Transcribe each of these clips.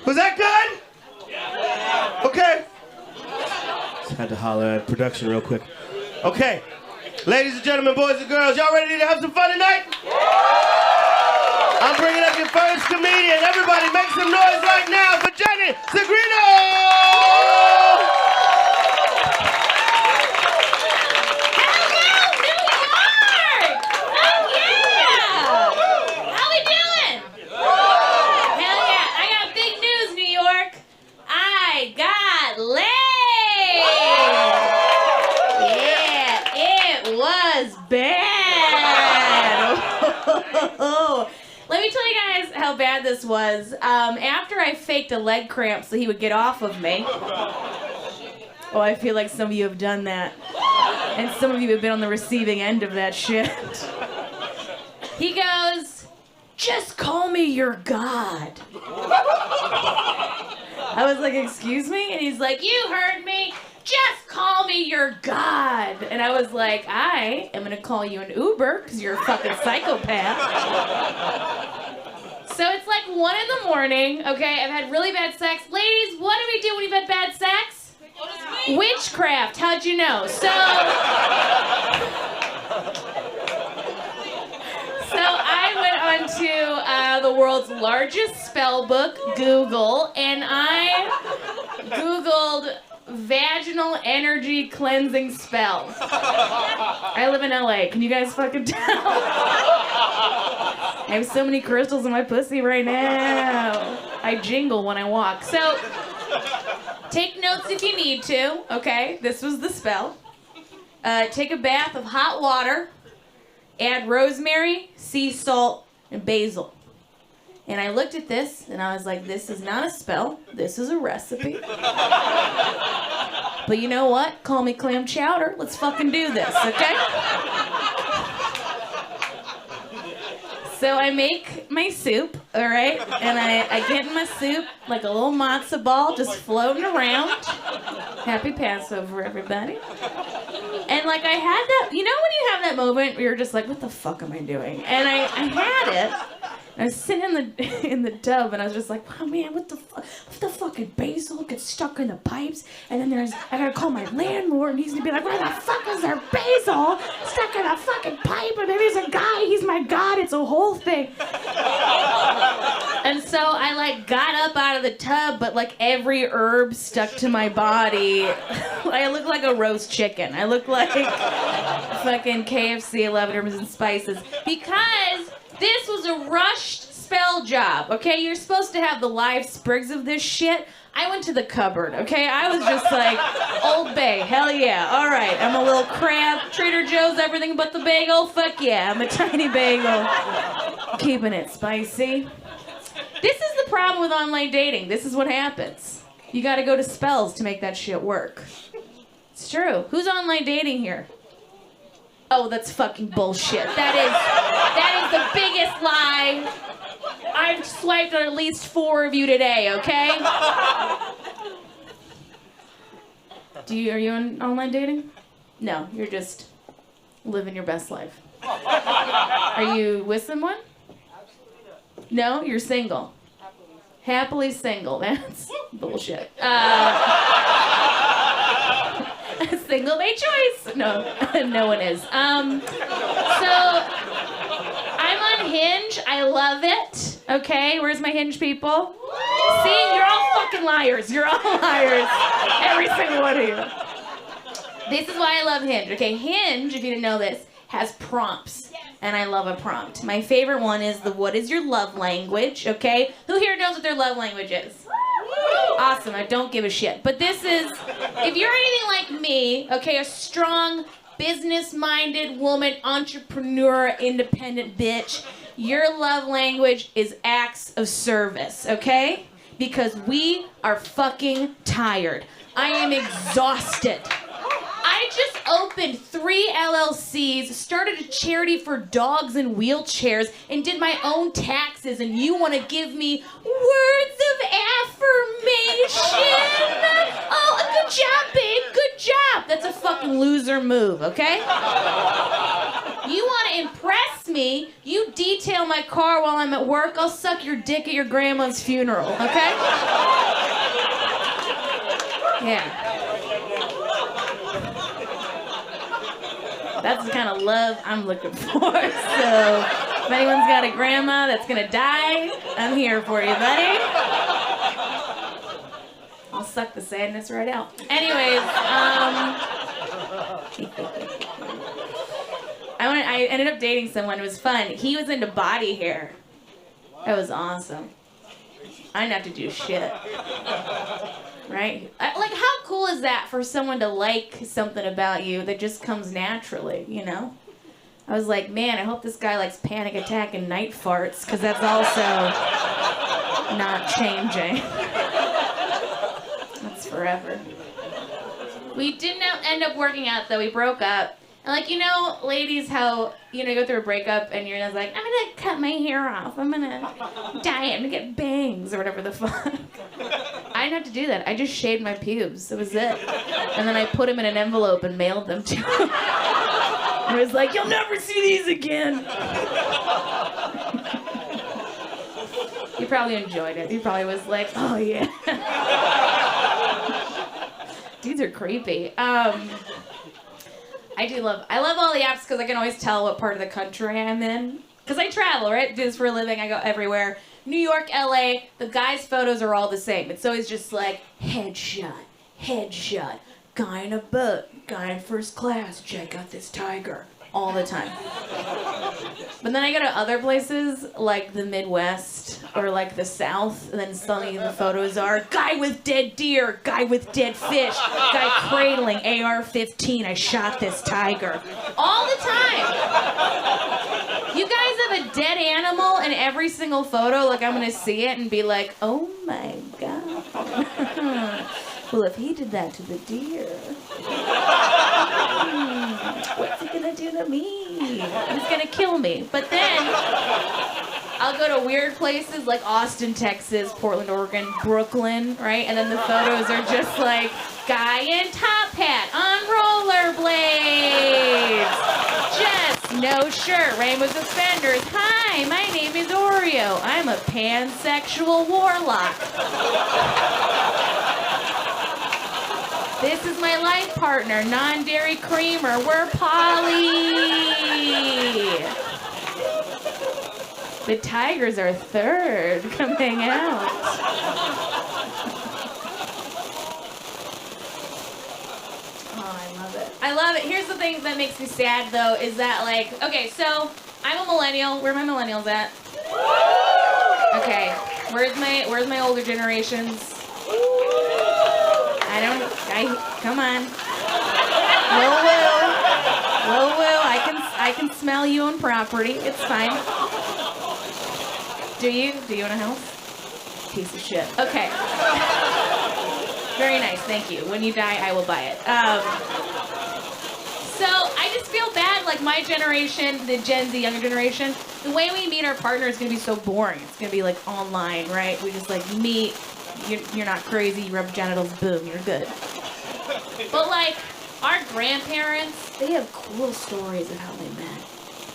Was that good? Okay. Just had to holler at production real quick. Okay. Ladies and gentlemen, boys and girls, y'all ready to have some fun tonight? I'm bringing up your first comedian. Everybody make some noise right now for Jenny Zigrino! Let me tell you guys how bad this was. After I faked a leg cramp so he would get off of me. Oh, I feel like some of you have done that. And some of you have been on the receiving end of that shit. He goes, "Just call me your God." I was like, "Excuse me?" And he's like, "You heard me. Just call me your God." And I was like, "I am gonna call you an Uber because you're a fucking psychopath." So it's like 1 a.m, okay? I've had really bad sex. Ladies, what do we do when you've had bad sex? Witchcraft. How'd you know? So I went onto the world's largest spell book, Google, and I Googled vaginal energy cleansing spells. I live in LA. Can you guys fucking tell? I have so many crystals in my pussy right now. I jingle when I walk. So, take notes if you need to, okay? This was the spell. Take a bath of hot water. Add rosemary, sea salt, and basil. And I looked at this, and I was like, this is not a spell. This is a recipe. But you know what? Call me clam chowder. Let's fucking do this, okay? So I make my soup, all right? And I get in my soup like a little matzo ball just floating around. Happy Passover, everybody. And like I had that, you know when you have that moment where you're just like, what the fuck am I doing? And I had it. I was sitting in the tub, and I was just like, "Oh man, what the fucking basil gets stuck in the pipes?" And then I gotta call my landlord, and he's gonna be like, "Where the fuck is there basil stuck in a fucking pipe?" And then there's a guy, he's my God, it's a whole thing. And so I like got up out of the tub, but like every herb stuck to my body. I look like a roast chicken. I look like fucking KFC 11 herbs and spices because this was a rushed spell job, okay? You're supposed to have the live sprigs of this shit. I went to the cupboard, okay? I was just like, Old Bay, hell yeah. All right, I'm a little crab. Trader Joe's everything but the bagel. Fuck yeah, I'm a tiny bagel. Keeping it spicy. This is the problem with online dating. This is what happens. You gotta go to spells to make that shit work. It's true. Who's online dating here? Oh, that's fucking bullshit. That is the biggest lie. I've swiped on at least 4 of you today, okay? Are you on online dating? No, you're just living your best life. Are you with someone? No, you're single. Happily single. That's bullshit. Single by choice. No, no one is. So I'm on Hinge. I love it. Okay, where's my Hinge people? See, you're all fucking liars. You're all liars. Every single one of you. This is why I love Hinge. Okay, Hinge, if you didn't know this, has prompts. And I love a prompt. My favorite one is what is your love language, okay? Who here knows what their love language is? Awesome, I don't give a shit. But this is, if you're anything like me, okay, a strong, business-minded woman, entrepreneur, independent bitch, your love language is acts of service, okay? Because we are fucking tired. I am exhausted. I just opened 3 LLCs, started a charity for dogs in wheelchairs, and did my own taxes, and you want to give me words of affirmation? Oh, good job, babe, good job. That's a fucking loser move, okay? You want to impress me, you detail my car while I'm at work, I'll suck your dick at your grandma's funeral, okay? Yeah. That's the kind of love I'm looking for. So if anyone's got a grandma that's gonna die, I'm here for you, buddy. I'll suck the sadness right out. Anyways, I ended up dating someone. It was fun. He was into body hair. That was awesome. I didn't have to do shit. Right? Like, how cool is that for someone to like something about you that just comes naturally, you know? I was like, man, I hope this guy likes Panic Attack and Night Farts, because that's also not changing. That's forever. We didn't end up working out, though. We broke up. And, like, you know, ladies, how, you know, you go through a breakup and you're just like, I'm gonna cut my hair off. I'm gonna dye it. I'm gonna get bangs or whatever the fuck. I didn't have to do that. I just shaved my pubes. That was it. And then I put them in an envelope and mailed them to him. I was like, you'll never see these again. He probably enjoyed it. He probably was like, oh, yeah. Dudes are creepy. I love all the apps because I can always tell what part of the country I'm in. Because I travel, right? Do this for a living. I go everywhere. New York, LA, the guys' photos are all the same. It's always just like, headshot, guy in a boat, guy in first class, check out this tiger. All the time. But then I go to other places, like the Midwest or like the South, and then suddenly the photos are guy with dead deer, guy with dead fish, guy cradling AR-15, I shot this tiger. All the time. You guys have a dead animal in every single photo, like I'm gonna see it and be like, oh my God. Well, if he did that to the deer, what's he gonna do to me? He's gonna kill me. But then I'll go to weird places like Austin, Texas, Portland, Oregon, Brooklyn, right? And then the photos are just like guy in top hat on rollerblades, just no shirt, rainbow suspenders. Hi, my name is Oreo. I'm a pansexual warlock. This is my life partner, non-dairy creamer. We're poly. The tigers are third. Come hang out. Oh, I love it. I love it. Here's the thing that makes me sad, though, is that, like, okay, so I'm a millennial. Where are my millennials at? Okay, where's my older generations? Come on. Whoa. I can smell you on property. It's fine. Do you own a house? Piece of shit. Okay. Very nice, thank you. When you die, I will buy it. So I just feel bad, like my generation, the Gen Z younger generation, the way we meet our partner is gonna be so boring. It's gonna be like online, right? We just like meet. You're not crazy, you rub genitals, boom, you're good. But like, our grandparents, they have cool stories of how they met.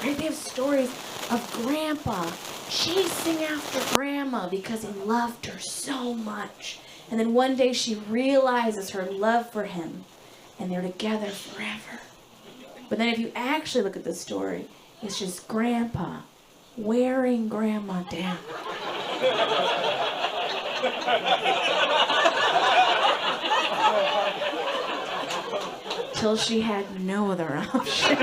Right? They have stories of Grandpa chasing after Grandma because he loved her so much. And then one day she realizes her love for him, and they're together forever. But then if you actually look at the story, it's just Grandpa wearing Grandma down. Till she had no other options.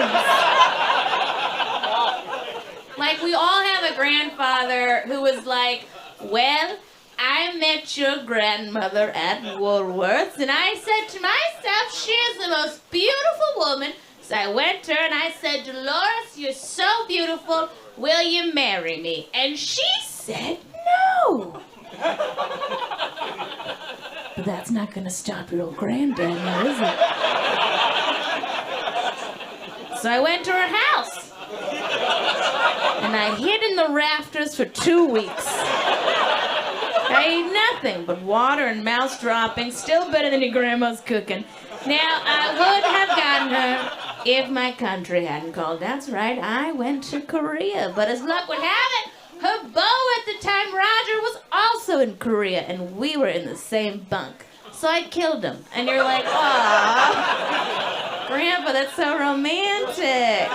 Like, we all have a grandfather who was like, well, I met your grandmother at Woolworths, and I said to myself, she is the most beautiful woman. So I went to her and I said, Dolores, you're so beautiful. Will you marry me? And she said no. But that's not going to stop your old granddad now, is it? So I went to her house. And I hid in the rafters for 2 weeks. I ate nothing but water and mouse droppings, still better than your grandma's cooking. Now, I would have gotten her if my country hadn't called. That's right, I went to Korea. But as luck would have it, her beau at the time, Roger, was also in Korea, and we were in the same bunk. So I killed him. And you're like, aw, Grandpa, that's so romantic.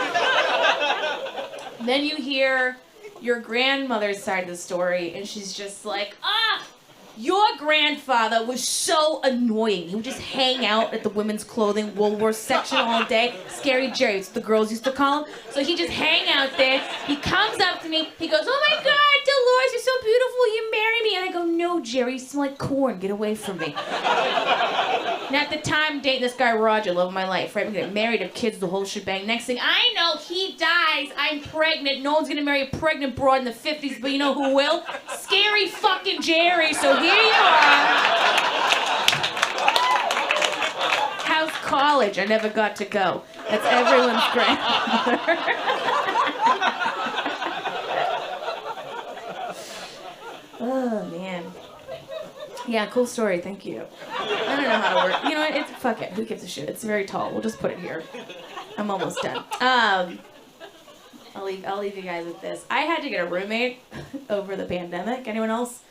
Then you hear your grandmother's side of the story, and she's just like, your grandfather was so annoying. He would just hang out at the women's clothing Woolworth section all day. Scary Jerry, it's what the girls used to call him. So he'd just hang out there. He comes up to me. He goes, oh my God, Dolores, you're so beautiful. You marry me. And I go, no, Jerry, you smell like corn. Get away from me. And at the time, dating this guy, Roger, love of my life, right? We get married, have kids, the whole shebang. Next thing I know, he dies. I'm pregnant. No one's going to marry a pregnant broad in the 50s, but you know who will? Scary fucking Jerry. So here you are. How's college? I never got to go. That's everyone's grandmother. Oh, man. Yeah, cool story. Thank you. I don't know how to work. You know what? It's fuck it. Who gives a shit? It's very tall. We'll just put it here. I'm almost done. I'll leave you guys with this. I had to get a roommate over the pandemic. Anyone else?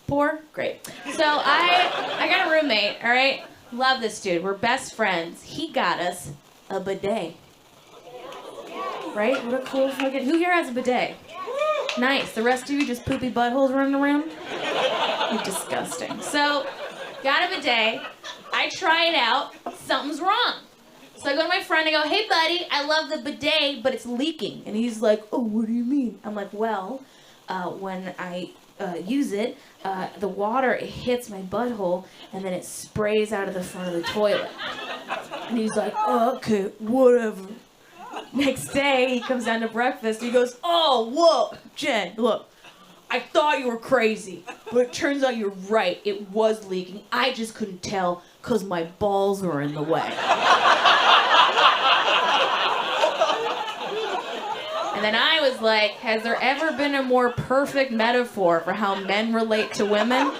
Poor? Great. So I got a roommate, all right? Love this dude. We're best friends. He got us a bidet. Right? What a cool fucking... Who here has a bidet? Nice. The rest of you just poopy buttholes running around? You're disgusting. So, got a bidet. I try it out. Something's wrong. So I go to my friend, I go, hey buddy, I love the bidet, but it's leaking. And he's like, oh, what do you mean? I'm like, well, when I use it, the water, it hits my butthole, and then it sprays out of the front of the toilet. And he's like, oh, okay, whatever. Next day, he comes down to breakfast, he goes, oh, whoa, Jen, look, I thought you were crazy, but it turns out you're right, it was leaking. I just couldn't tell, because my balls were in the way. And then I was like, has there ever been a more perfect metaphor for how men relate to women?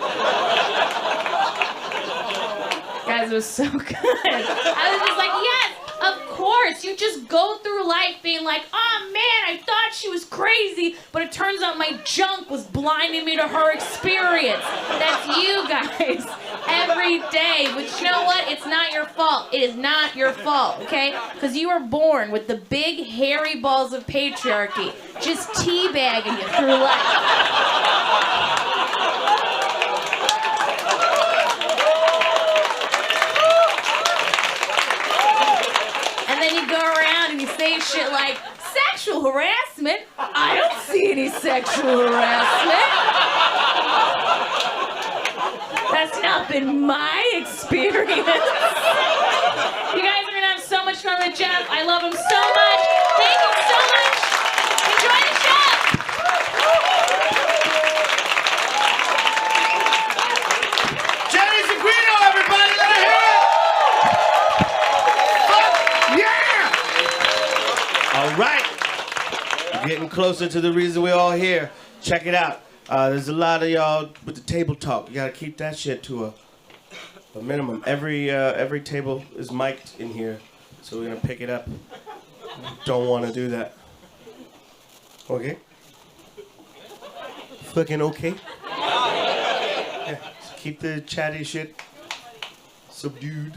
Guys, it was so good. I was just like, yes, of course. You just go through life being like, oh man, I thought she was crazy, but it turns out my junk was blinding me to her experience. That's you guys. Every day. But you know what? It's not your fault. It is not your fault, okay? Because you were born with the big hairy balls of patriarchy just teabagging you through life. And then you go around and you say shit like, sexual harassment? I don't see any sexual harassment. That's not been my experience. You guys are going to have so much fun with Jeff. I love him so much. Thank you so much. Enjoy the show. Jenny Zigrino, everybody, let her hear it. Fuck yeah! All right. We're getting closer to the reason we're all here. Check it out. There's a lot of y'all with the table talk. You gotta keep that shit to a minimum. Every table is mic'd in here, so we're gonna pick it up. Don't want to do that. Okay? Fucking okay? Yeah, so keep the chatty shit subdued.